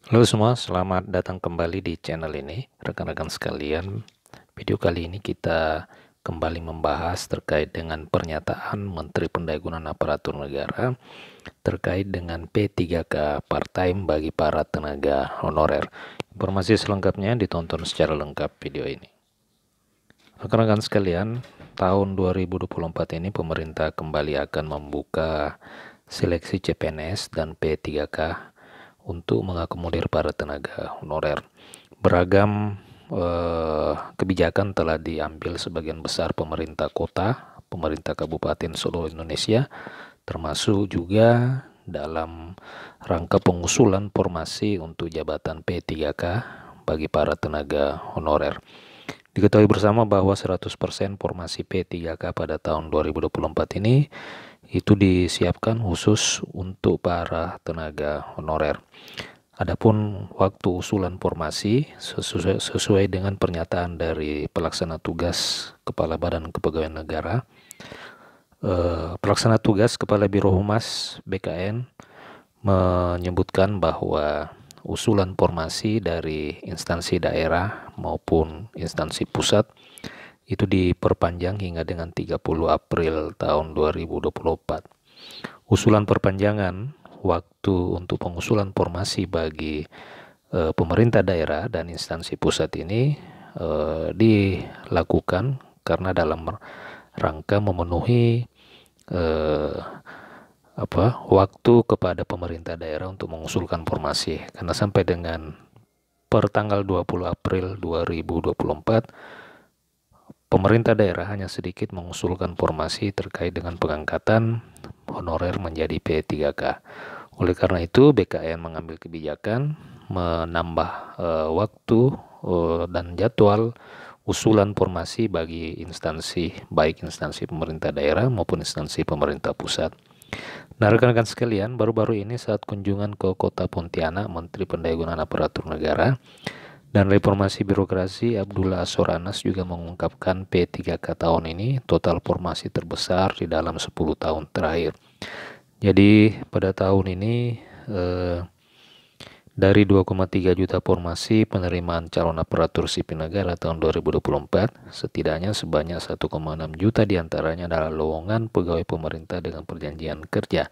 Halo semua, selamat datang kembali di channel ini. Rekan-rekan sekalian, video kali ini kita kembali membahas terkait dengan pernyataan Menteri Pendayagunaan Aparatur Negara terkait dengan P3K part-time bagi para tenaga honorer. Informasi selengkapnya ditonton secara lengkap video ini. Rekan-rekan sekalian, tahun 2024 ini pemerintah kembali akan membuka seleksi CPNS dan P3K untuk mengakomodir para tenaga honorer. Beragam kebijakan telah diambil sebagian besar pemerintah kota, pemerintah kabupaten seluruh Indonesia, termasuk juga dalam rangka pengusulan formasi untuk jabatan P3K bagi para tenaga honorer. Diketahui bersama bahwa 100% formasi P3K pada tahun 2024 ini itu disiapkan khusus untuk para tenaga honorer. Adapun waktu usulan formasi sesuai dengan pernyataan dari pelaksana tugas Kepala Badan Kepegawaian Negara, pelaksana tugas Kepala Biro Humas BKN menyebutkan bahwa usulan formasi dari instansi daerah maupun instansi pusat itu diperpanjang hingga dengan 30 April tahun 2024. Usulan perpanjangan waktu untuk pengusulan formasi bagi pemerintah daerah dan instansi pusat ini dilakukan karena dalam rangka memenuhi waktu kepada pemerintah daerah untuk mengusulkan formasi, karena sampai dengan per tanggal 20 April 2024 pemerintah daerah hanya sedikit mengusulkan formasi terkait dengan pengangkatan honorer menjadi P3K. Oleh karena itu BKN mengambil kebijakan menambah waktu dan jadwal usulan formasi bagi instansi, baik instansi pemerintah daerah maupun instansi pemerintah pusat. Nah, rekan-rekan sekalian, baru-baru ini saat kunjungan ke Kota Pontianak, Menteri Pendayagunaan Aparatur Negara dan Reformasi Birokrasi Abdullah Azwar Anas juga mengungkapkan P3K tahun ini total formasi terbesar di dalam 10 tahun terakhir. Jadi pada tahun ini dari 2,3 juta formasi penerimaan calon aparatur sipil negara tahun 2024, setidaknya sebanyak 1,6 juta diantaranya adalah lowongan pegawai pemerintah dengan perjanjian kerja.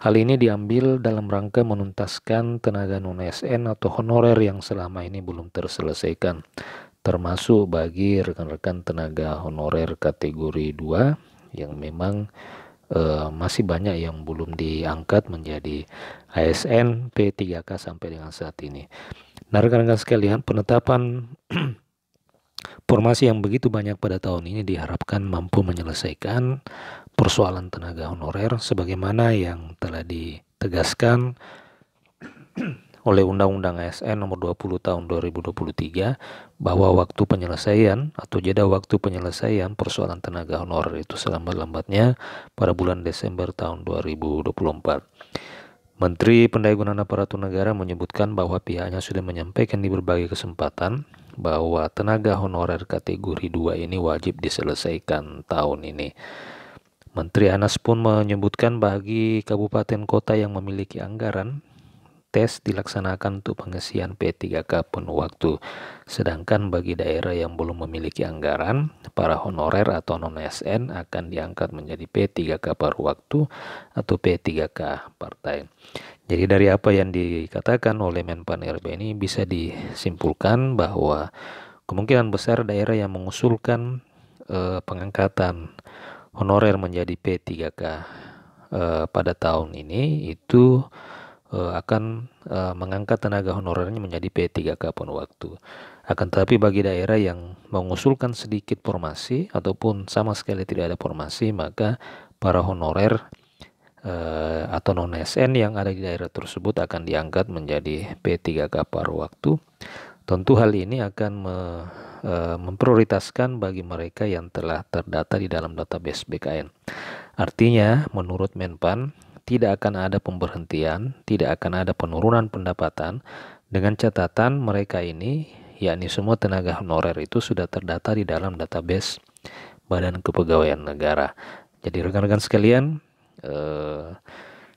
Hal ini diambil dalam rangka menuntaskan tenaga non-ASN atau honorer yang selama ini belum terselesaikan, termasuk bagi rekan-rekan tenaga honorer kategori 2 yang memang masih banyak yang belum diangkat menjadi ASN P3K sampai dengan saat ini. Nah, rekan-rekan sekalian, penetapan formasi yang begitu banyak pada tahun ini diharapkan mampu menyelesaikan persoalan tenaga honorer sebagaimana yang telah ditegaskan oleh Undang-Undang ASN nomor 20 tahun 2023 bahwa waktu penyelesaian atau jeda waktu penyelesaian persoalan tenaga honorer itu selambat-lambatnya pada bulan Desember tahun 2024. Menteri Pendayagunaan Aparatur Negara menyebutkan bahwa pihaknya sudah menyampaikan di berbagai kesempatan bahwa tenaga honorer kategori 2 ini wajib diselesaikan tahun ini. Menteri Anas pun menyebutkan bagi kabupaten kota yang memiliki anggaran, tes dilaksanakan untuk pengisian P3K penuh waktu. Sedangkan bagi daerah yang belum memiliki anggaran, para honorer atau non-ASN akan diangkat menjadi P3K paruh waktu atau P3K part-time. Jadi dari apa yang dikatakan oleh Menpan RB ini bisa disimpulkan bahwa kemungkinan besar daerah yang mengusulkan pengangkatan honorer menjadi P3K pada tahun ini itu akan mengangkat tenaga honorernya menjadi P3K penuh waktu. Akan tetapi bagi daerah yang mengusulkan sedikit formasi ataupun sama sekali tidak ada formasi, maka para honorer atau non-ASN yang ada di daerah tersebut akan diangkat menjadi P3K paruh waktu. Tentu hal ini akan memprioritaskan bagi mereka yang telah terdata di dalam database BKN. Artinya, menurut Menpan, tidak akan ada pemberhentian, tidak akan ada penurunan pendapatan, dengan catatan mereka ini, yakni semua tenaga honorer itu sudah terdata di dalam database Badan Kepegawaian Negara. Jadi rekan-rekan sekalian,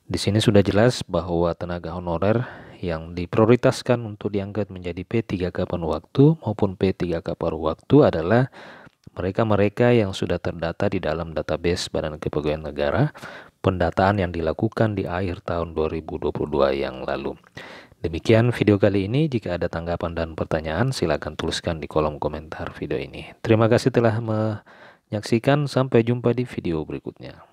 di sini sudah jelas bahwa tenaga honorer yang diprioritaskan untuk diangkat menjadi P3K penuh waktu maupun P3K paruh waktu adalah mereka-mereka yang sudah terdata di dalam database Badan Kepegawaian Negara, pendataan yang dilakukan di akhir tahun 2022 yang lalu. Demikian video kali ini. Jika ada tanggapan dan pertanyaan, silakan tuliskan di kolom komentar video ini. Terima kasih telah menyaksikan. Sampai jumpa di video berikutnya.